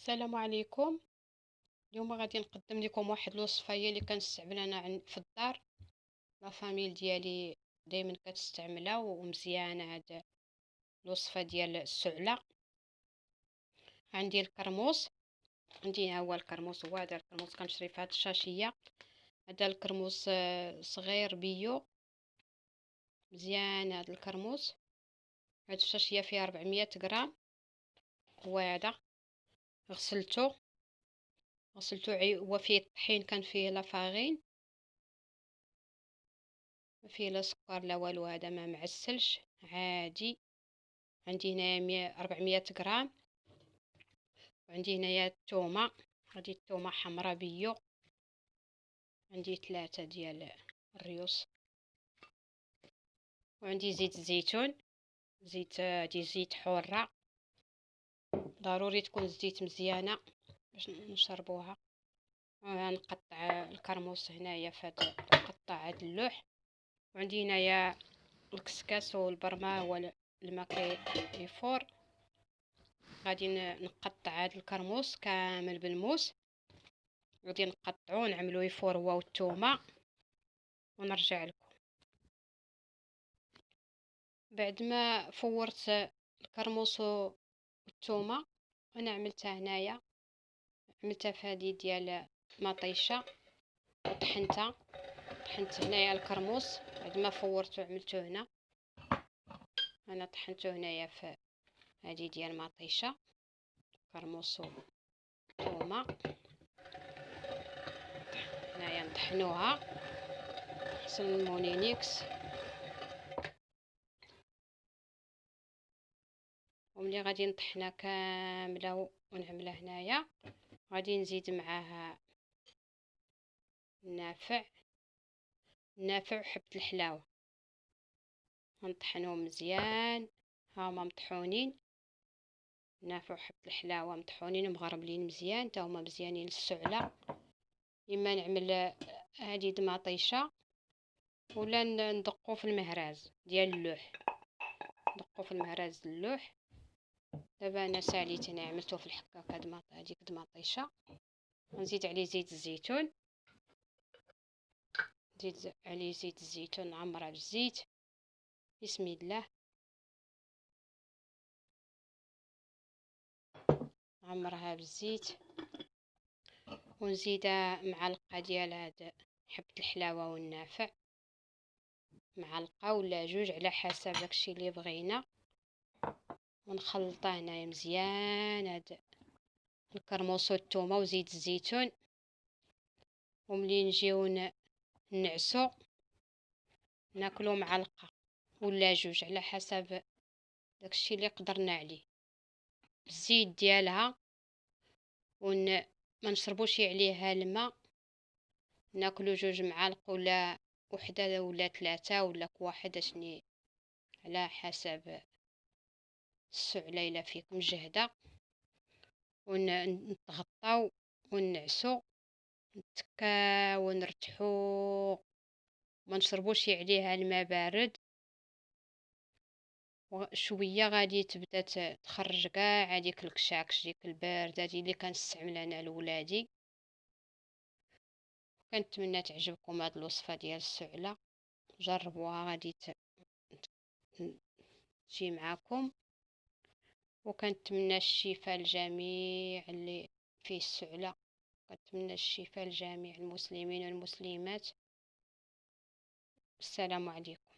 السلام عليكم. اليوم غادي نقدم لكم واحد الوصفه هي اللي كنستعمل انا في الدار. لا فاميل ديالي دائما كتستعملها ومزيانه هاد الوصفه ديال السعله. عندي الكرموس. عندي ها هو الكرموس، هو هذا الكرموس كنشري في هاد الشاشيه. هذا الكرموس صغير بيو، مزيان هاد الكرموس. هاد الشاشيه فيها 400 غرام. هو هذا غسلته هو فيه الطحين، كان فيه لافارين، ما فيه لا سكر لا والو، هذا ما معسلش عادي. عندي هنايا 400 غرام. وعندي هنايا الثومه، هذه الثومه حمراء بيو. عندي 3 ديال الريوس. وعندي زيت الزيتون، هادي زيت حره، ضروري تكون الزيت مزيانه باش نشربوها. نقطع الكرموس هنايا فهاد نقطع هاد اللوح. وعندي هنايا الكسكاس والبرمه والماكي يفور. غادي نقطع هاد الكرموس كامل بالموس، غادي نقطعوه نعملو يفور هو والثومه ونرجع لكم. بعد ما فورت الكرموس والثومه، انا عملتها هنايا، عملتها في هذه ديال مطيشه وطحنتها. طحنت هنايا الكرموس بعد ما فورته عملته هنا. انا طحنته هنايا في هذه ديال مطيشه، كرموس وثومه. هنايا نطحنوها حسن المونينيكس. وملي غادي نطحنها كامله ونعملها هنايا، غادي نزيد معاها النافع وحبة الحلاوه، نطحنهم مزيان. هما مطحونين، النافع وحبة الحلاوه مطحونين مغربلين مزيان، تا هما مزيانين للسعله. اما نعمل هذه دماطيشه ولا ندقو في المهراز ديال اللوح، ندقو في المهراز اللوح. دابا انا ساليت، انا عملته في الحكاك هذيك دماطيشه. نزيد عليه زيت الزيتون، نزيد عليه زيت الزيتون، نعمرها بالزيت. بسم الله. نعمرها بالزيت ونزيد معلقه ديال هاد حبة الحلاوه والنافع، معلقه ولا جوج على حسب داكشي اللي بغينا. ونخلطها هنايا مزيان هاد الكرموس والثومه وزيت الزيتون. وملي نجيو نعسو ناكلو معلقه ولا جوج على حسب داكشي اللي قدرنا عليه بالزيت ديالها. ما نشربوش عليها الماء، ناكلو جوج معالق ولا وحده ولا 3 ولا كواحد، اشني على حسب السعله الا فيكم جهده. ونتغطاو ونعسو، نتكاو ونرتاحو، ما نشربوش عليها الماء بارد. وشويه غادي تبدا تخرج كاع هذيك الكشاكش ديك البارد هذه اللي كنستعملها انا لولادي. كنتمنى تعجبكم هذه الوصفه ديال السعله، جربوها غادي تجي معاكم. وكنتمنى الشفاء للجميع اللي فيه السعله، كنتمنى الشفاء لجميع المسلمين والمسلمات. السلام عليكم.